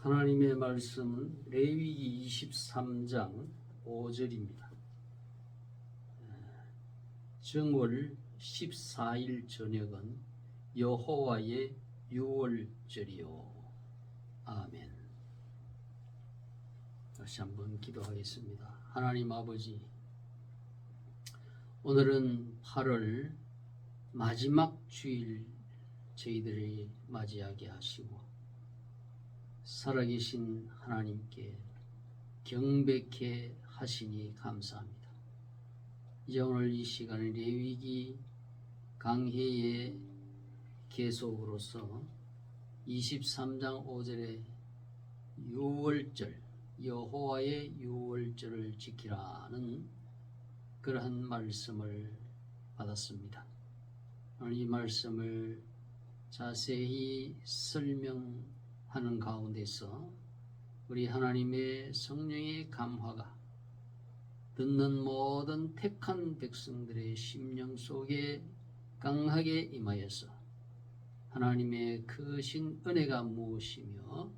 하나님의 말씀은 레위기 23장 5절입니다. 정월 14일 저녁은 여호와의 유월절이요. 아멘. 다시 한번 기도하겠습니다. 하나님 아버지, 오늘은 8월 마지막 주일 저희들이 맞이하게 하시고 살아계신 하나님께 경배케 하시니 감사합니다. 이제 오늘 이 시간에 레위기 강해의 계속으로서 23장 5절에 유월절, 여호와의 유월절을 지키라는 그러한 말씀을 받았습니다. 오늘 이 말씀을 자세히 설명하는 가운데서 우리 하나님의 성령의 감화가 듣는 모든 택한 백성들의 심령 속에 강하게 임하여서 하나님의 크신 은혜가 무엇이며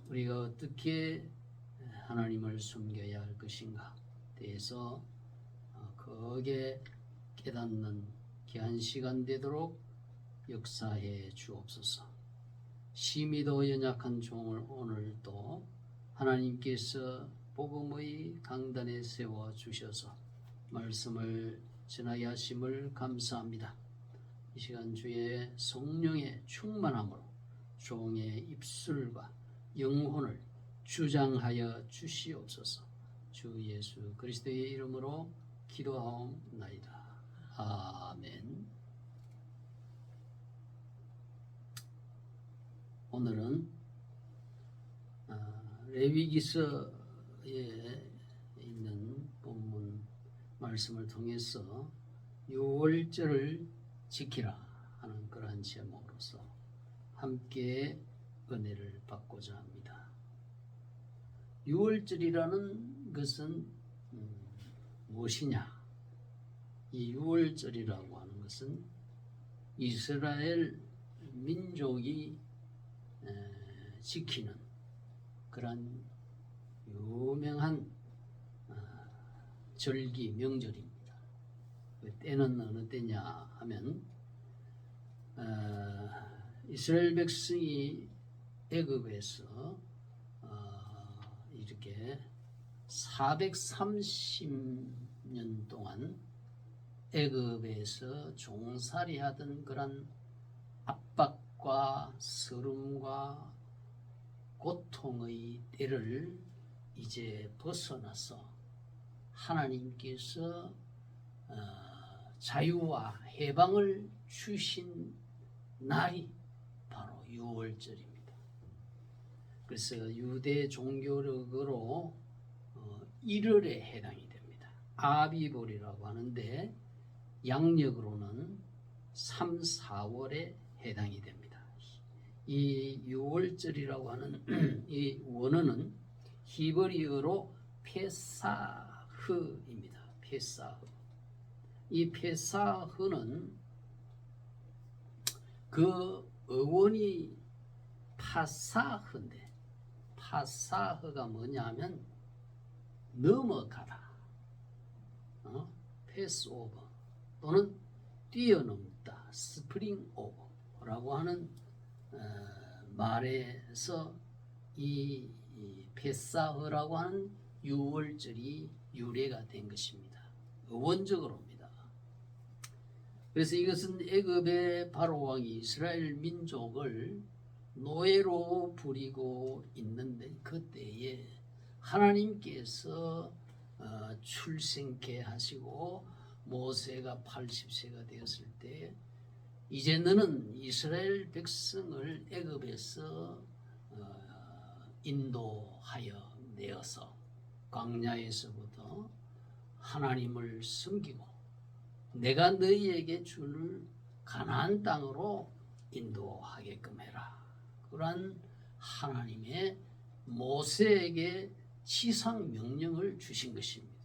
우리가 어떻게 하나님을 섬겨야 할 것인가 대해서 거기에 깨닫는 귀한 시간 되도록 역사해 주옵소서. 심히도 연약한 종을 오늘도 하나님께서 복음의 강단에 세워 주셔서 말씀을 전하게 하심을 감사합니다. 이 시간 주의 성령의 충만함으로 종의 입술과 영혼을 주장하여 주시옵소서. 주 예수 그리스도의 이름으로 기도하옵나이다. 아멘. 오늘은 레위기서에 있는 본문 말씀을 통해서 유월절을 지키라 하는 그러한 제목으로서 함께 은혜를 받고자 합니다. 유월절이라는 것은 무엇이냐? 이 유월절이라고 하는 것은 이스라엘 민족이 지키는 그런 유명한 절기 명절입니다. 때는 어느 때냐 하면 이스라엘 백성이 애굽에서 이렇게 430년 동안 애굽에서 종살이하던 그런 압박과 서름과 고통의 때를 이제 벗어나서 하나님께서 자유와 해방을 주신 날이 바로 유월절입니다. 그래서 유대 종교력으로 1월에 해당이 됩니다. 아비볼이라고 하는데 양력으로는 3, 4월에 해당이 됩니다. 이 유월절이라고 하는 이 원어는 히브리어로 페사흐입니다. 페사흐. 이 페사흐는 그 어원이 파사흐인데 파사흐가 뭐냐면 넘어가다, 패스오버 또는 뛰어넘다, 스프링 오버라고 하는 말에서 이 페사흐라고 하는 유월절이 유래가 된 것입니다. 원적으로입니다. 그래서 이것은 애굽의 바로 왕이 이스라엘 민족을 노예로 부리고 있는데 그때에 하나님께서 출생케 하시고 모세가 80세가 되었을 때 이제 너는 이스라엘 백성을 애굽에서 인도하여 내어서 광야에서부터 하나님을 섬기고 내가 너희에게 줄 가나안 땅으로 인도하게끔 해라. 그러한 하나님의 모세에게 지상 명령을 주신 것입니다.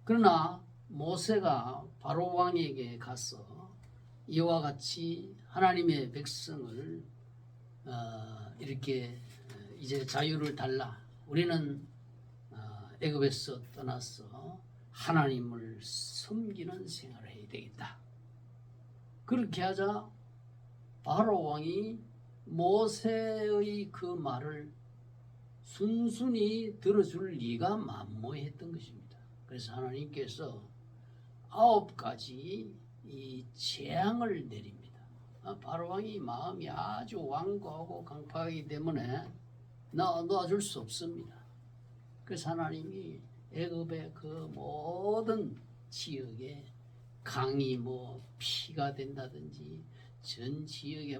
그러나 모세가 바로 왕에게 가서 이와 같이 하나님의 백성을 이렇게 이제 자유를 달라. 우리는 애굽에서 떠나서 하나님을 섬기는 생활을 해야 되겠다. 그렇게 하자 바로 왕이 모세의 그 말을 순순히 들어줄 리가 만무했던 것입니다. 그래서 하나님께서 9가지 이 재앙을 내립니다. 바로 왕이 마음이 아주 완고하고 강팍하기 때문에 놔줄 수 없습니다. 그래서 하나님이 애굽의 그 모든 지역에 강이 피가 된다든지 전 지역에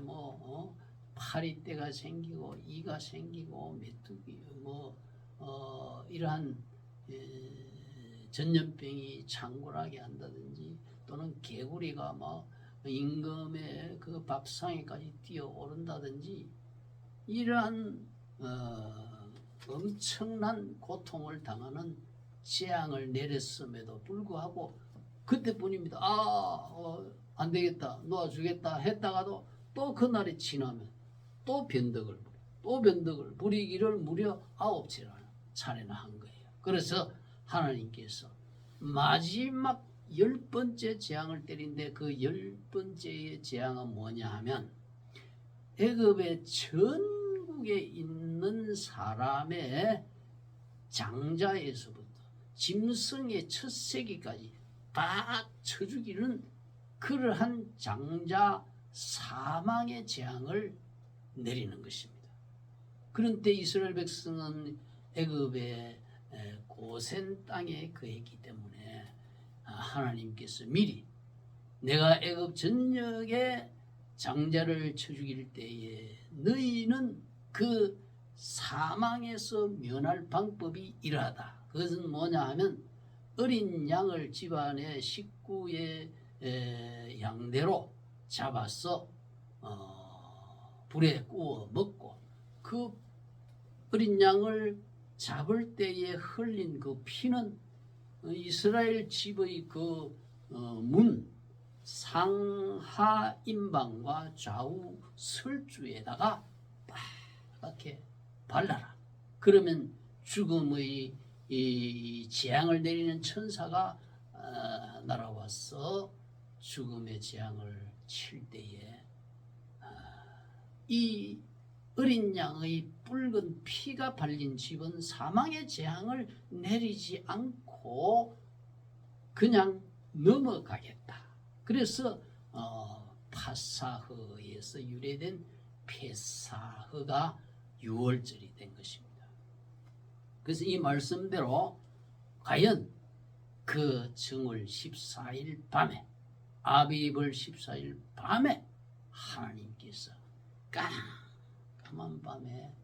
파리떼가 생기고 이가 생기고 메뚜기 이러한 전염병이 창궐하게 한다든지 또는 개구리가 임금의 그 밥상에까지 뛰어오른다든지 이러한 엄청난 고통을 당하는 재앙을 내렸음에도 불구하고 그때뿐입니다. 안 되겠다, 놓아주겠다 했다가도 또 그날이 지나면 또 변덕을 부리기를 무려 9차례나 한 거예요. 그래서 하나님께서 마지막 10번째 재앙을 때린데 그 10번째의 재앙은 뭐냐 하면 애굽의 전국에 있는 사람의 장자에서부터 짐승의 첫 새끼까지 다 쳐죽이는 그러한 장자 사망의 재앙을 내리는 것입니다. 그런데 이스라엘 백성은 애굽의 고센 땅에 거했기 때문에 하나님께서 미리 내가 애굽 전역에 장자를 쳐 죽일 때에 너희는 그 사망에서 면할 방법이 이러하다. 그것은 뭐냐 하면 어린 양을 집안의 식구의 양대로 잡아서 불에 구워 먹고 그 어린 양을 잡을 때에 흘린 그 피는 이스라엘 집의 그 문 상하 임방과 좌우 설주에다가 빨갛게 발라라. 그러면 죽음의 이 재앙을 내리는 천사가 날아와서 죽음의 재앙을 칠 때에 이 어린 양의 붉은 피가 발린 집은 사망의 재앙을 내리지 않고 그냥 넘어가겠다. 그래서 파사흐에서 유래된 페사흐가 6월절이 된 것입니다. 그래서 이 말씀대로 과연 그 정월 14일 밤에 아비벌 14일 밤에 하나님께서 깜깜한 밤에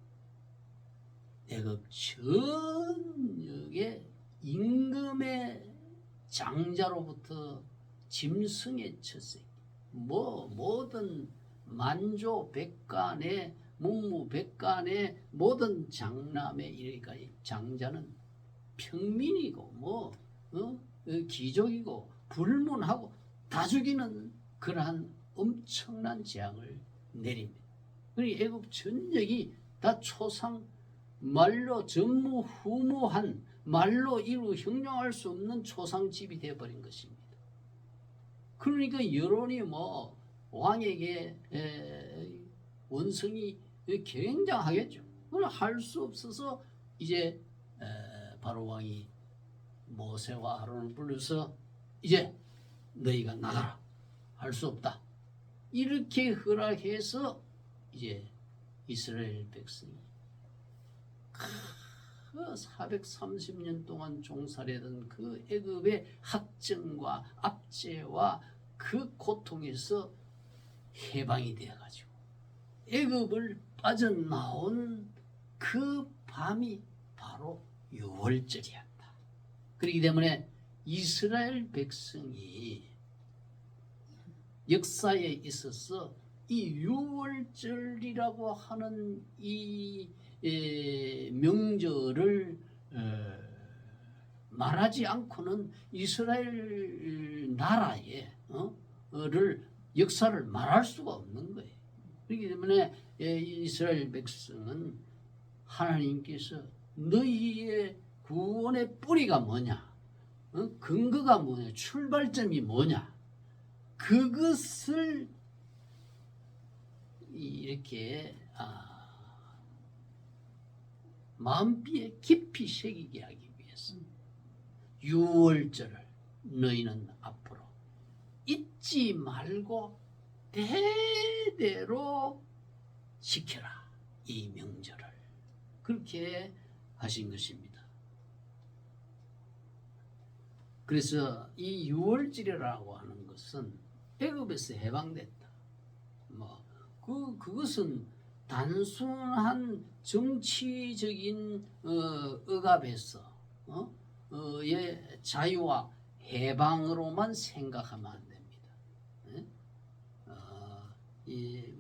애굽 전역에 임금의 장자로부터 짐승의 첫새끼 모든 만조 백간의 문무 백간의 모든 장남의 이르기까지 장자는 평민이고 귀족이고 불문하고 다 죽이는 그러한 엄청난 재앙을 내립니다. 그리고 애굽 전역이 다 초상 말로 전무후무한 말로 이루 형용할 수 없는 초상집이 되어버린 것입니다. 그러니까 여론이 왕에게 원성이 굉장하겠죠. 그걸 할 수 없어서 이제 바로 왕이 모세와 아론을 불러서 이제 너희가 나가라. 할 수 없다. 이렇게 허락해서 이제 이스라엘 백성이 그 430년 동안 종살이하던 그 애굽의 학정과 압제와 그 고통에서 해방이 되어가지고 애굽을 빠져나온 그 밤이 바로 6월절이었다. 그렇기 때문에 이스라엘 백성이 역사에 있어서 이 6월절이라고 하는 이 명절을 말하지 않고는 이스라엘 나라의 역사를 말할 수가 없는 거예요. 그렇기 때문에 이스라엘 백성은 하나님께서 너희의 구원의 뿌리가 뭐냐, 근거가 뭐냐, 출발점이 뭐냐, 그것을 이렇게 마음비에 깊이 새기게 하기 위해서 유월절을 너희는 앞으로 잊지 말고 대대로 지켜라, 이 명절을. 그렇게 하신 것입니다. 그래서 이 유월절이라고 하는 것은 애굽에서 해방됐다. 그것은 단순한 정치적인 억압에서 의 자유와 해방으로만 생각하면 안 됩니다.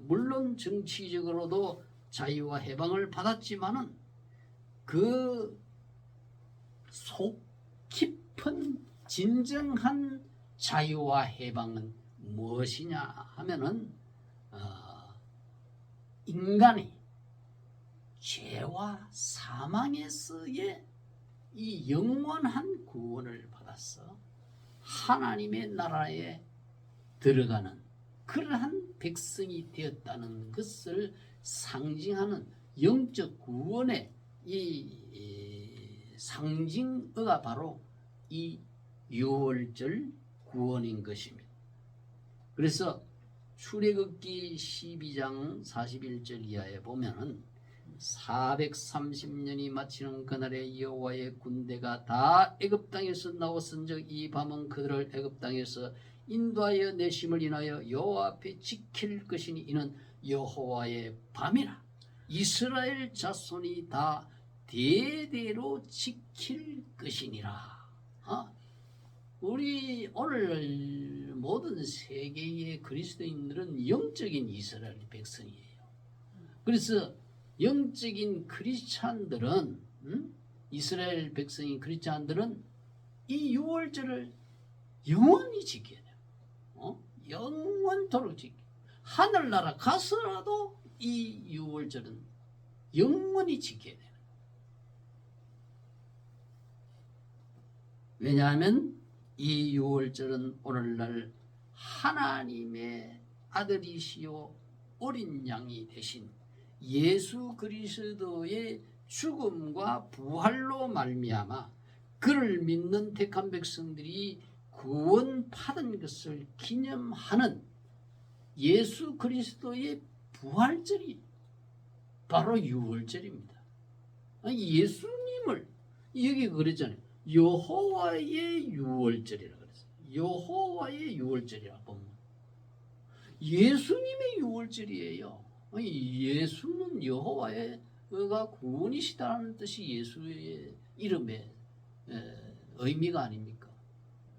물론 정치적으로도 자유와 해방을 받았지만은 그 속 깊은 진정한 자유와 해방은 무엇이냐 하면은 인간이 죄와 사망에서의 이 영원한 구원을 받아서 하나님의 나라에 들어가는 그러한 백성이 되었다는 것을 상징하는 영적 구원의 이 상징어가 바로 이 유월절 구원인 것입니다. 그래서 출애굽기 12장 41절 이하에 보면은 430년이 마치는 그날에 여호와의 군대가 다 애굽 땅에서 나왔은즉 이 밤은 그들을 애굽 땅에서 인도하여 내심을 인하여 여호와 앞에 지킬 것이니 이는 여호와의 밤이라. 이스라엘 자손이 다 대대로 지킬 것이니라. 우리 오늘 모든 세계의 그리스도인들은 영적인 이스라엘 백성이에요. 그래서 영적인 크리스찬들은 이스라엘 백성인 크리스찬들은 이 유월절을 영원히 지켜야 돼요. 영원토록 지켜. 하늘나라 가서라도 이 유월절은 영원히 지켜야 돼요. 왜냐하면 이 유월절은 오늘날 하나님의 아들이시요 어린 양이 되신 예수 그리스도의 죽음과 부활로 말미암아 그를 믿는 택한 백성들이 구원받은 것을 기념하는 예수 그리스도의 부활절이 바로 유월절입니다. 예수님을 여기 그랬잖아요. 여호와의 유월절이라 그랬어요. 여호와의 유월절이라 보면 예수님의 유월절이에요. 예수는 여호와가 구원이시다는 뜻이 예수의 이름의 의미가 아닙니까?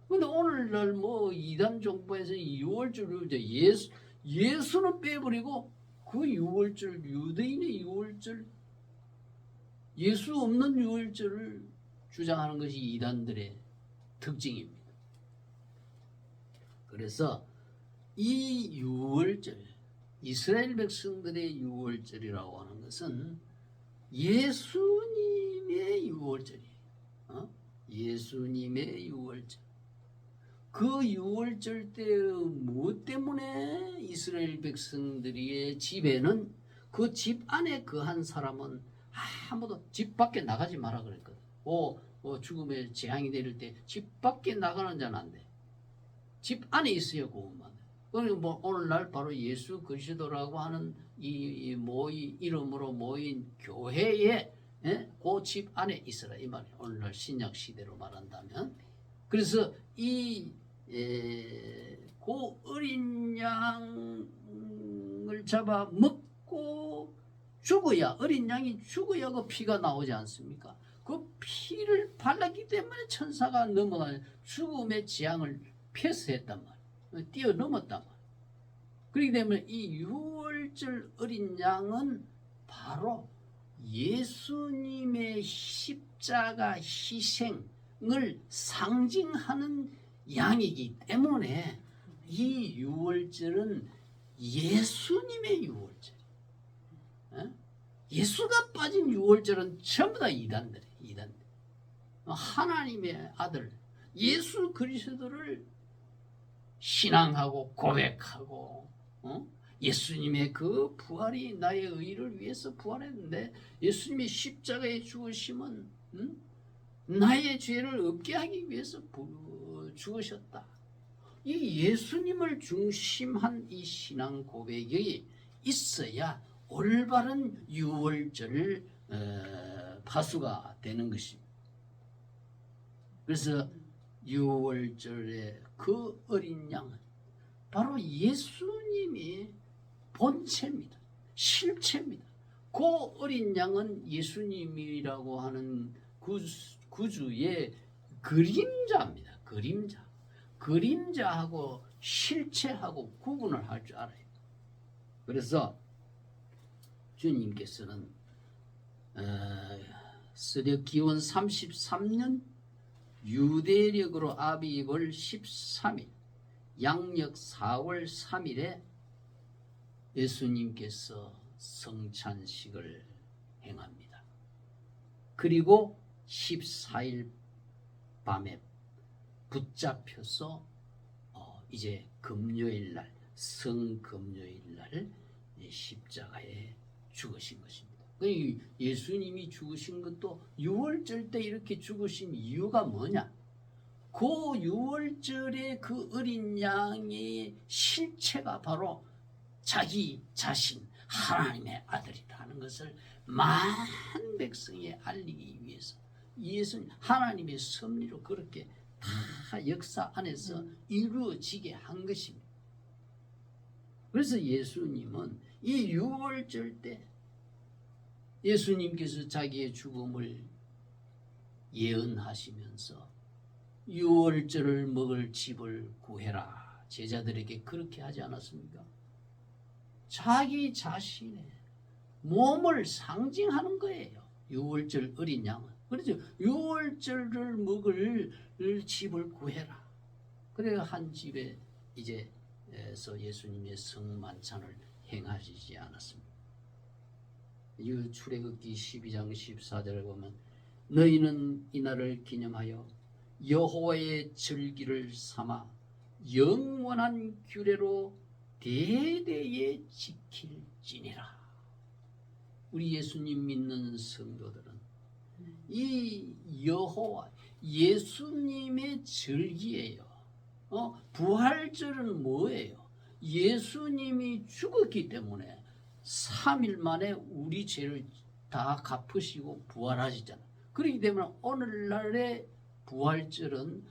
근데 오늘날 이단 정부에서 유월절을 예수는 빼버리고 그 유월절, 유대인의 유월절, 예수 없는 유월절을 주장하는 것이 이단들의 특징입니다. 그래서 이 유월절, 이스라엘 백성들의 유월절이라고 하는 것은 예수님의 유월절이에요. 예수님의 유월절. 그 유월절 때 무엇 때문에 이스라엘 백성들의 집에는 그 집 안에 거한 사람은 아무도 집 밖에 나가지 마라 그랬거든. 죽음의 재앙이 내릴 때 집 밖에 나가는 자는 안 돼. 집 안에 있어야 구원만 돼. 그러니까 오늘날 바로 예수 그리스도라고 하는 이 이름으로 모인 교회에 그 집 안에 있으라 이 말이에요. 오늘날 신약 시대로 말한다면. 그래서 그 어린 양을 잡아 먹고 죽어야, 어린 양이 죽어야 그 피가 나오지 않습니까? 그 피를 발랐기 때문에 천사가 넘어가 죽음의 재앙을 패스했단 말이에요. 뛰어넘었단 말이에요. 그렇기 때문에 이 유월절 어린 양은 바로 예수님의 십자가 희생을 상징하는 양이기 때문에 이 유월절은 예수님의 유월절. 예수가 빠진 유월절은 전부 다 이단들이에요. 이단들. 하나님의 아들 예수 그리스도를 신앙하고 고백하고 예수님의 그 부활이 나의 의를 위해서 부활했는데 예수님의 십자가의 죽으심은 나의 죄를 없게 하기 위해서 죽으셨다. 이 예수님을 중심한 이 신앙 고백이 있어야 올바른 유월절 파수가 되는 것입니다. 그래서 유월절의 그 어린 양은 바로 예수님이 본체입니다. 실체입니다. 그 어린 양은 예수님이라고 하는 구주의 그림자입니다. 그림자. 그림자하고 실체하고 구분을 할 줄 알아요. 그래서 주님께서는 서력 기원 33년 유대력으로 아비월 13일 양력 4월 3일에 예수님께서 성찬식을 행합니다. 그리고 14일 밤에 붙잡혀서 이제 금요일날 성금요일날 십자가에 죽으신 것입니다. 예수님이 죽으신 것도 유월절 때 이렇게 죽으신 이유가 뭐냐? 그 유월절의 그 어린 양의 실체가 바로 자기 자신 하나님의 아들이라는 것을 많은 백성에 알리기 위해서 예수님 하나님의 섭리로 그렇게 다 역사 안에서 이루어지게 한 것입니다. 그래서 예수님은 이 유월절 때 예수님께서 자기의 죽음을 예언하시면서 유월절을 먹을 집을 구해라. 제자들에게 그렇게 하지 않았습니까? 자기 자신의 몸을 상징하는 거예요. 유월절 어린 양은. 그래서 유월절을 먹을 집을 구해라. 그래야 한 집에 이제서 예수님의 성만찬을 행하시지 않았습니다. 이 출애굽기 12장 14절을 보면 너희는 이날을 기념하여 여호와의 절기를 삼아 영원한 규례로 대대에 지킬지니라. 우리 예수님 믿는 성도들은 이 여호와 예수님의 절기예요. 부활절은 뭐예요? 예수님이 죽었기 때문에 3일 만에 우리 죄를 다 갚으시고 부활하시잖아요. 그렇기 때문에 오늘날의 부활절은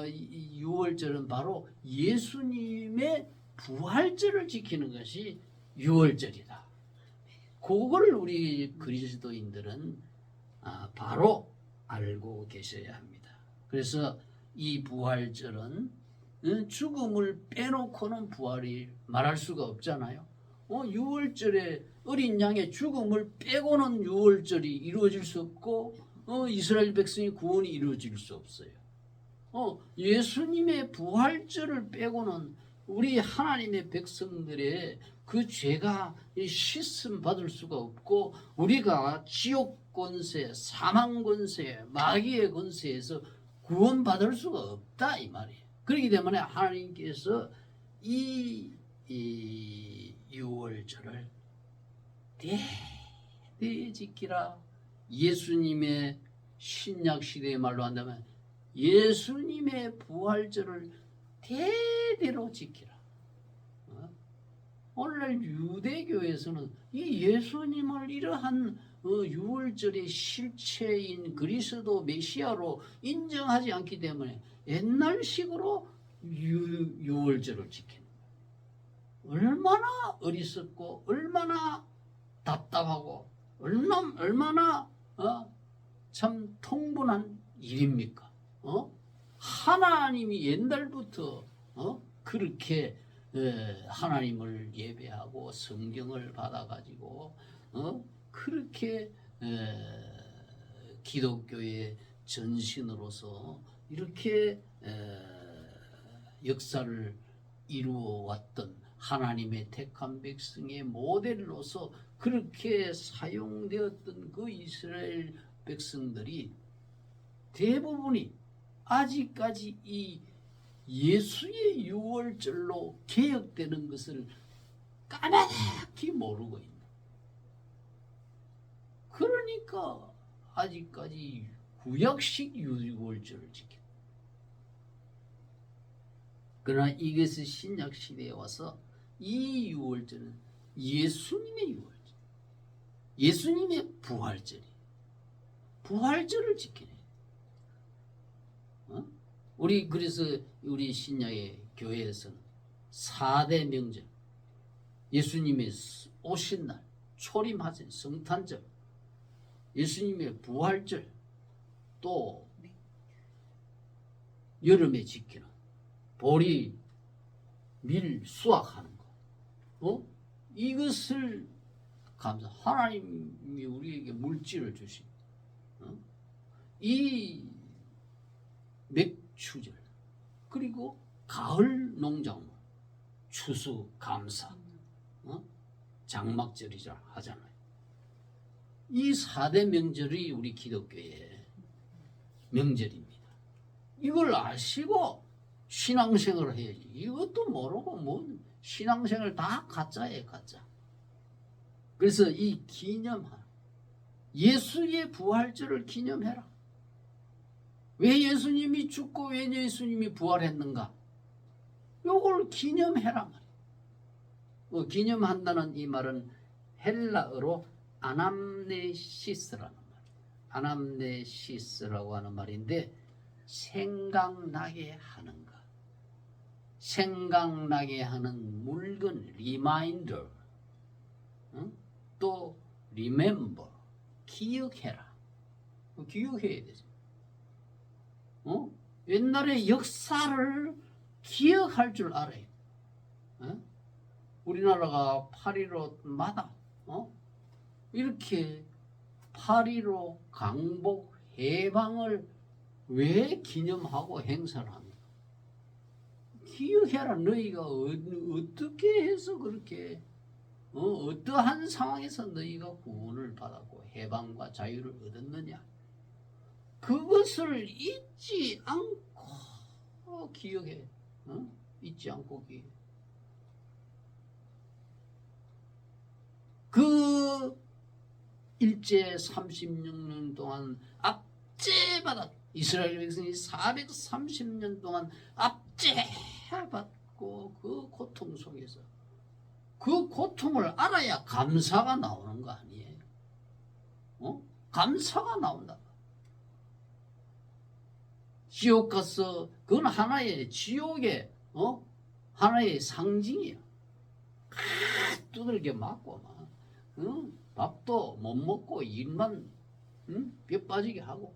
유월절은 바로 예수님의 부활절을 지키는 것이 유월절이다. 그걸 우리 그리스도인들은 바로 알고 계셔야 합니다. 그래서 이 부활절은 죽음을 빼놓고는 부활이 말할 수가 없잖아요. 유월절에 어린 양의 죽음을 빼고는 유월절이 이루어질 수 없고 이스라엘 백성의 구원이 이루어질 수 없어요. 예수님의 부활절을 빼고는 우리 하나님의 백성들의 그 죄가 씻음 받을 수가 없고 우리가 지옥 권세, 사망 권세, 마귀의 권세에서 구원받을 수가 없다 이 말이에요. 그렇기 때문에 하나님께서 이 유월절을 대대에 지키라. 예수님의 신약 시대의 말로 한다면 예수님의 부활절을 대대로 지키라. 오늘날 유대교에서는 이 예수님을 이러한 유월절의 실체인 그리스도 메시아로 인정하지 않기 때문에 옛날식으로 유월절을 지키는 거예요. 얼마나 어리석고 얼마나 답답하고 얼마나 참 통분한 일입니까? 하나님이 옛날부터 그렇게 하나님을 예배하고 성경을 받아가지고 그렇게 기독교의 전신으로서 이렇게 역사를 이루어왔던 하나님의 택한 백성의 모델로서 그렇게 사용되었던 그 이스라엘 백성들이 대부분이 아직까지 이 예수의 유월절로 개혁되는 것을 까맣게 모르고 있는. 그러니까 아직까지 구약식 유월절을 지켜. 그러나 이것이 신약 시대에 와서 이 유월절은 예수님의 유월절, 예수님의 부활절이, 부활절을 지키네. 우리 그래서 우리 신약의 교회에서는 4대 명절, 예수님의 오신 날, 초림하신 성탄절, 예수님의 부활절, 또 여름에 지키는 보리, 밀 수확하는 거, 이것을 감사. 하나님이 우리에게 물질을 주신 이 맥추절, 그리고 가을 농작물, 추수 감사, 장막절이라 하잖아요. 이 4대 명절이 우리 기독교의 명절입니다. 이걸 아시고 신앙생활을 해야지. 이것도 모르고 뭐 신앙생활 다 가짜예요, 가짜. 그래서 이 기념하라. 예수의 부활절을 기념해라. 왜 예수님이 죽고 왜 예수님이 부활했는가? 요걸 기념해라 말이에요. 기념한다는 이 말은 헬라어로 아남네시스라는 말이에요. 아남네시스라고 하는 말인데 생각나게 하는 것, 생각나게 하는 물건, 리마인더, 또 remember, 기억해라. 기억해야 되죠. 옛날의 역사를 기억할 줄 알아요. 우리나라가 8.15마다 이렇게 8.15 강복 해방을 왜 기념하고 행사를 합니까? 기억해라. 너희가 어떻게 해서 그렇게 어떠한 상황에서 너희가 구원을 받았고 해방과 자유를 얻었느냐, 그것을 잊지 않고 기억해. 잊지 않고 기억해. 그 일제 36년 동안 압제받았, 이스라엘 백성이 430년 동안 압제받고 그 고통 속에서 그 고통을 알아야 감사가 나오는 거 아니에요? 감사가 나온다. 지옥 가서 그건 하나의 지옥의 하나의 상징이야. 두들겨 맞고 막 밥도 못 먹고 일만 뼈 빠지게 하고,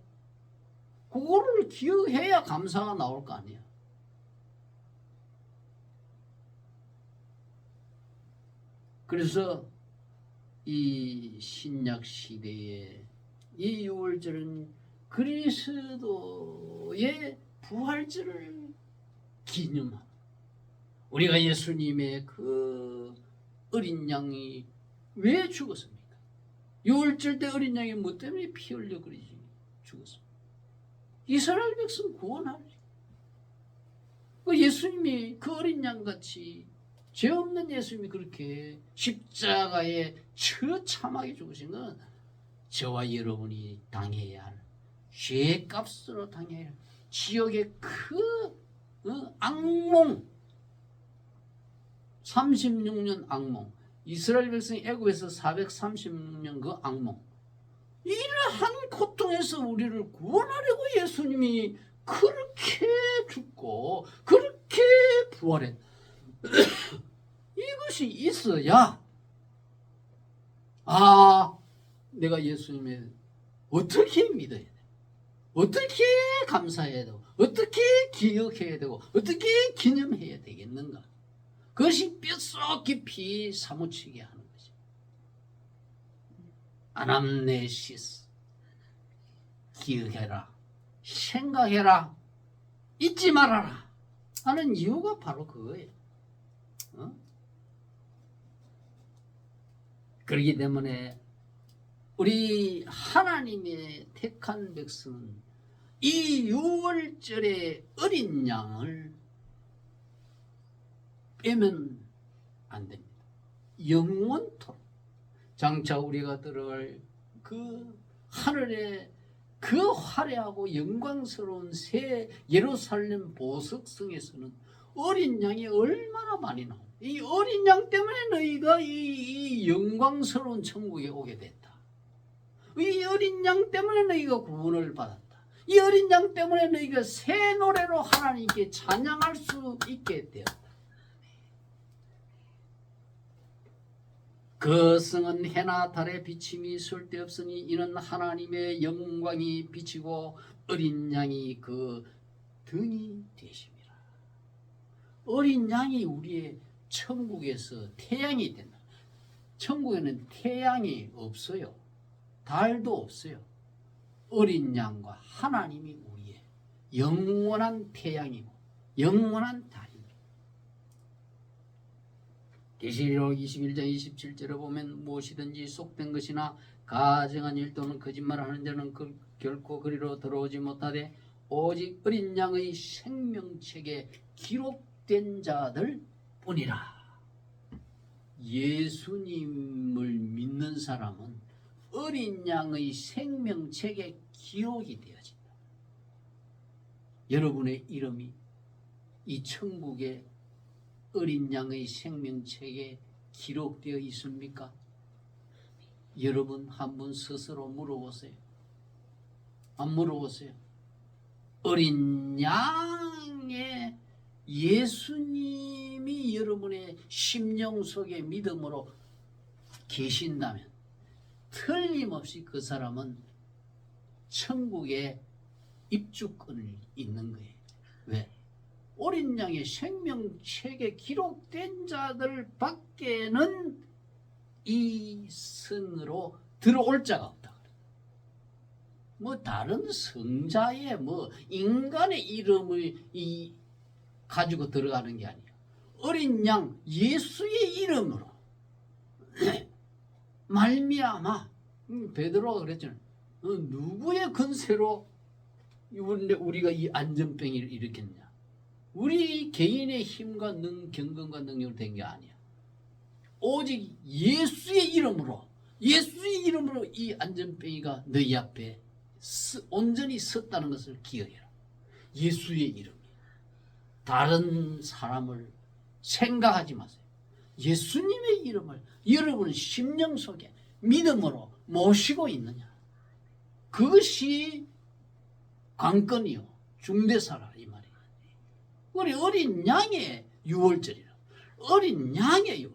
그거를 기억해야 감사가 나올 거 아니야. 그래서 이 신약 시대에 이 유월절은 그리스도의 부활절을 기념하고, 우리가 예수님의 그 어린 양이 왜 죽었습니까? 유월절 때 어린 양이 뭐 때문에 피 흘려 그리지 죽었습니까? 이스라엘 백성 구원하지. 그 예수님이 그 어린 양같이 죄 없는 예수님이 그렇게 십자가에 처참하게 죽으신 건 저와 여러분이 당해야 할 죄값으로 당해야 할 지옥의 그 악몽, 36년 악몽, 이스라엘 백성이 애굽에서 436년 그 악몽, 이러한 고통에서 우리를 구원하려고 예수님이 그렇게 죽고 그렇게 부활했. 이것이 있어야 내가 예수님을 어떻게 믿어야 돼, 어떻게 감사해야 되고, 어떻게 기억해야 되고, 어떻게 기념해야 되겠는가. 그것이 뼛속 깊이 사무치게 하는 거지. 아남네시스, 기억해라, 생각해라, 잊지 말아라 하는 이유가 바로 그거예요. 그렇기 때문에 우리 하나님의 택한 백성은 이 유월절의 어린 양을 빼면 안 됩니다. 영원토록 장차 우리가 들어갈 그 하늘의 그 화려하고 영광스러운 새 예루살렘 보석성에서는 어린 양이 얼마나 많이 나옵니다. 이 어린 양 때문에 너희가 이 영광스러운 천국에 오게 됐다. 이 어린 양 때문에 너희가 구원을 받았다. 이 어린 양 때문에 너희가 새 노래로 하나님께 찬양할 수 있게 되었다. 그 성은 해나 달의 비침이 쓸데없으니 이는 하나님의 영광이 비치고 어린 양이 그 등이 되십니다. 어린 양이 우리의 천국에서 태양이 된다. 천국에는 태양이 없어요. 달도 없어요. 어린 양과 하나님이 우리의 영원한 태양이고 영원한 달입니다. 계시록 21장 27절에 보면 무엇이든지 속된 것이나 가증한 일 또는 거짓말하는 자는 결코 그리로 들어오지 못하되 오직 어린 양의 생명책에 기록된 자들 뿐이라. 예수님을 믿는 사람은 어린 양의 생명책에 기록이 되어진다. 여러분의 이름이 이 천국의 어린 양의 생명책에 기록되어 있습니까? 여러분 한번 스스로 물어보세요. 안 물어보세요? 어린 양의 예수님이 여러분의 심령 속에 믿음으로 계신다면 틀림없이 그 사람은 천국에 입주권을 있는 거예요. 왜? 어린 양의 생명책에 기록된 자들 밖에는 이 성으로 들어올 자가 없다. 뭐 다른 성자의 뭐 인간의 이름을 가지고 들어가는 게 아니야. 어린 양 예수의 이름으로 말미암아 베드로가 그랬잖아요. 누구의 근세로 우리가 이 안전병을 일으켰냐? 우리 개인의 힘과 경건과 능력으로 된 게 아니야. 오직 예수의 이름으로 이 안전병이가 너희 앞에 온전히 섰다는 것을 기억해라. 예수의 이름이. 다른 사람을 생각하지 마세요. 예수님의 이름을 여러분 심령 속에 믿음으로 모시고 있느냐. 그것이 관건이요. 중대사라 이 말이에요. 우리 어린 양의 유월절이라. 어린 양의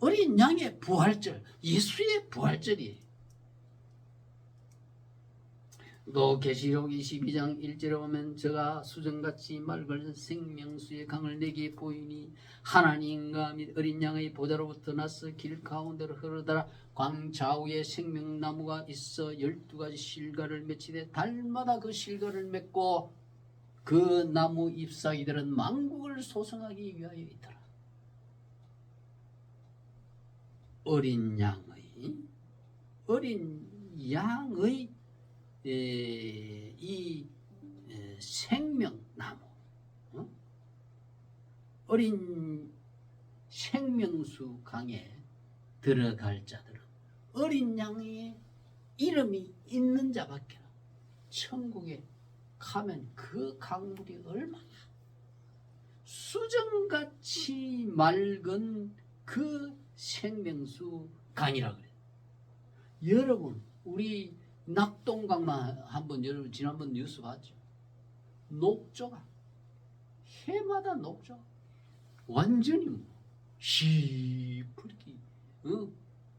어린 양의 부활절. 예수의 부활절이에요. 또 계시록 22장 1절에 보면 저가 수정같이 맑은 생명수의 강을 내게 보이니 하나님과 및 어린 양의 보좌로부터 나서 길 가운데로 흐르더라. 광 좌우에 생명나무가 있어 12가지 실과를 맺히되 달마다 그 실과를 맺고 그 나무 잎사귀들은 만국을 소성하기 위하여 있더라. 어린 양의 이 생명나무, 어린 생명수 강에 들어갈 자들은 어린 양의 이름이 있는 자밖에 천국에 가면 그 강물이 얼마나 수정같이 맑은 그 생명수 강이라 그래요. 여러분 우리 낙동강만 한번 여러분 지난번 뉴스 봤죠? 녹조가 해마다 녹조 완전히 시퍼렇게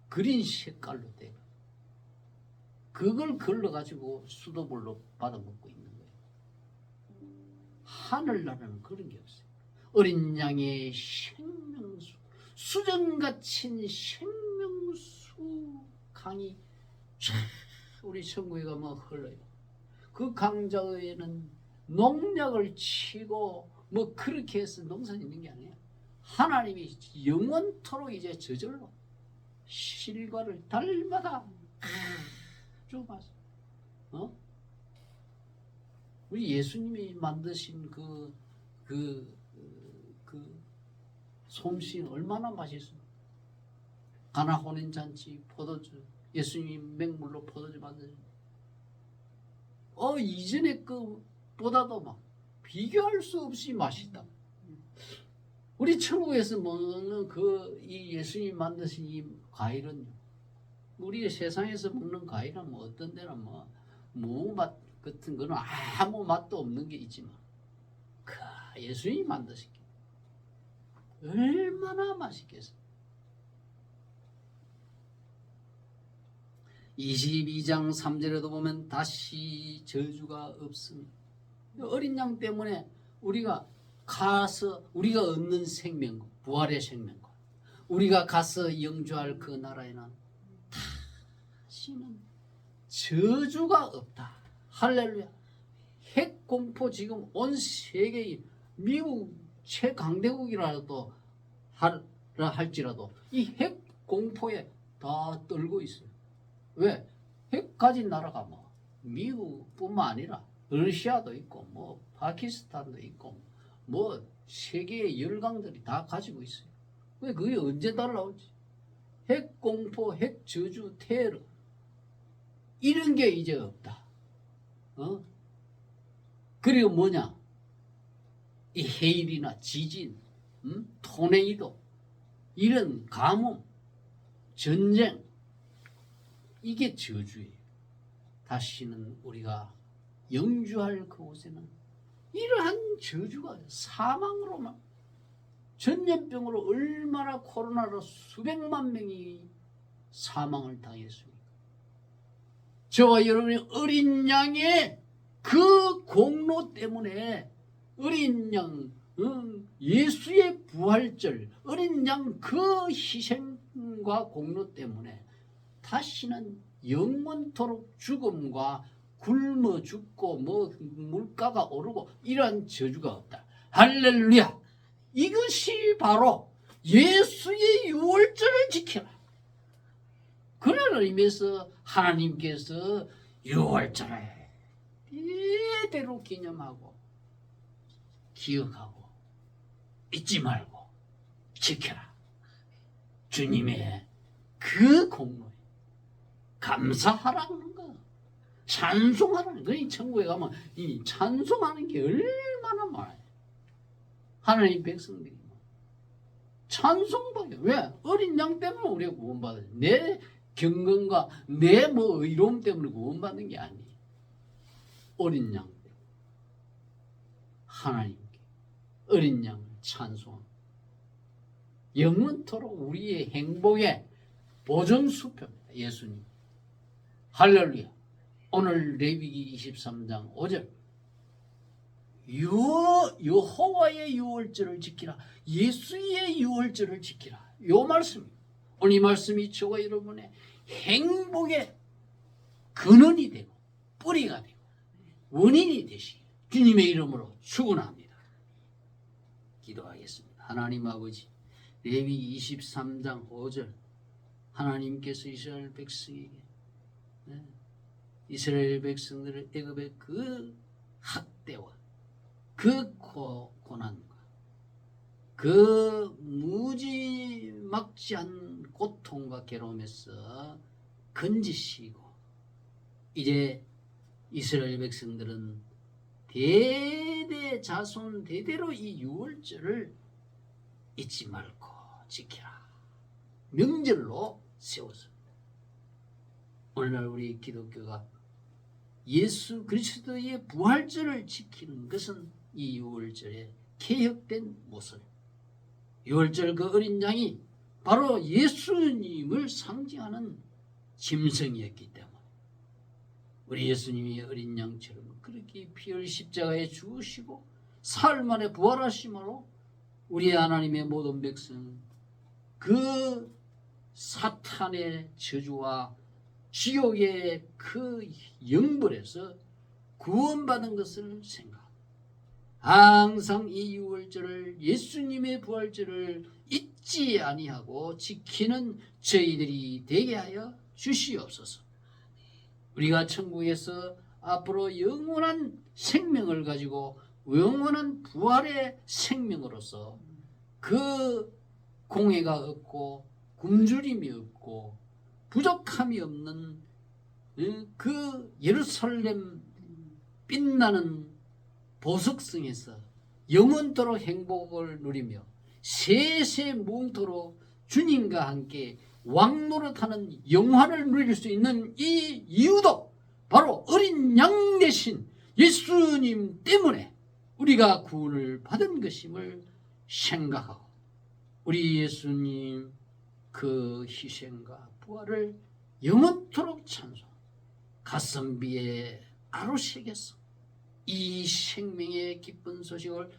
그린 색깔로 돼. 그걸 걸러가지고 수돗물로 받아먹고 있는 거예요. 하늘나라는 그런 게 없어요. 어린 양의 생명수, 수정같은 생명수 강이 우리 천국에 가면 흘러요. 그 강자에는 농약을 치고 뭐 그렇게 해서 농사 짓는 게 아니에요. 하나님이 영원토록 이제 저절로 실과를 달마다 아주 맛. 우리 예수님이 만드신 그 솜씨 얼마나 맛있어. 가나 혼인 잔치 포도주, 예수님 맹물로 포도주 만드신. 이전에 그보다도 막 비교할 수 없이 맛있다. 우리 천국에서 먹는 이 예수님 만드신 이 과일은 우리 세상에서 먹는 과일은 뭐 어떤 데는 뭐 무맛 같은 거는 아무 맛도 없는 게 있지만 그 예수님이 만드신 게 얼마나 맛있겠어. 22장 3절에도 보면 다시 저주가 없습니다. 어린 양 때문에 우리가 얻는 생명과 부활의 생명과 우리가 가서 영주할 그 나라에는 다시는 저주가 없다. 할렐루야. 핵공포 지금 온 세계에 미국 최강대국이라도 할지라도 이 핵공포에 다 떨고 있어요. 왜? 핵 가진 나라가 뭐 미국뿐만 아니라 러시아도 있고 뭐 파키스탄도 있고 뭐 세계의 열강들이 다 가지고 있어요. 왜 그게 언제 날라오지? 핵 공포, 핵 저주, 테러 이런 게 이제 없다. 그리고 뭐냐? 이 해일이나 지진, 토네이도 이런 가뭄, 전쟁 이게 저주예요. 다시는 우리가 영주할 그곳에는 이러한 저주가 사망으로만 전염병으로 얼마나 코로나로 수백만 명이 사망을 당했습니까? 저와 여러분이 어린 양의 그 공로 때문에 어린 양 예수의 부활절 어린 양 그 희생과 공로 때문에 다시는 영원토록 죽음과 굶어 죽고 뭐 물가가 오르고 이러한 저주가 없다. 할렐루야. 이것이 바로 예수의 유월절을 지켜라. 그런 의미에서 하나님께서 유월절을 대대로 기념하고 기억하고 잊지 말고 지켜라. 주님의 그 공로에 감사하라는 거, 찬송하라는 거. 이 천국에 가면 이 찬송하는 게 얼마나 많아요. 하나님 백성들이 찬송받아요. 왜? 어린 양 때문에 우리가 구원받아요. 내 경건과 내 뭐 의로움 때문에 구원받는 게 아니에요. 어린 양 때문에 하나님께 어린 양을 찬송합니다. 영원토록 우리의 행복의 보존수표입니다. 예수님. 할렐루야. 오늘 레위기 23장 5절 여호와의 유월절을 지키라. 예수의 유월절을 지키라. 요 말씀입니다. 오늘 이 말씀이 저와 여러분의 행복의 근원이 되고 뿌리가 되고 원인이 되시 주님의 이름으로 축원합니다. 기도하겠습니다. 하나님 아버지, 레위기 23장 5절 하나님께서 이스라엘 백성에게 이스라엘 백성들을 애굽의 그 학대와 그 고난과 그 무지막지한 고통과 괴로움에서 건지시고 이제 이스라엘 백성들은 대대 자손 대대로 이 유월절을 잊지 말고 지키라. 명절로 세웠습니다. 오늘날 우리 기독교가 예수 그리스도의 부활절을 지키는 것은 이 유월절의 개혁된 모습. 유월절 그 어린 양이 바로 예수님을 상징하는 짐승이었기 때문에 우리 예수님이 어린 양처럼 그렇게 피를 십자가에 죽으시고 사흘 만에 부활하심으로 우리 하나님의 모든 백성 그 사탄의 저주와 지옥의 그 영벌에서 구원받은 것을 생각합니다. 항상 이 유월절을 예수님의 부활절을 잊지 아니하고 지키는 저희들이 되게 하여 주시옵소서. 우리가 천국에서 앞으로 영원한 생명을 가지고 영원한 부활의 생명으로서 그 공해가 없고 굶주림이 없고 부족함이 없는 그 예루살렘 빛나는 보석성에서 영원토록 행복을 누리며 세세 무궁토록 주님과 함께 왕노릇하는 영화를 누릴 수 있는 이 이유도 바로 어린 양 대신 예수님 때문에 우리가 구원을 받은 것임을 생각하고 우리 예수님 그 희생과 부활을 영원토록 찬송 가성비에 아로새겨서 이 생명의 기쁜 소식을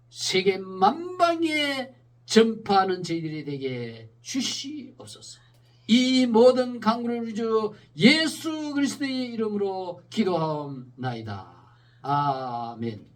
세계 만방에 전파하는 저희들이 되게 주시옵소서. 이 모든 간구를 우리 주 예수 그리스도의 이름으로 기도하옵나이다. 아멘.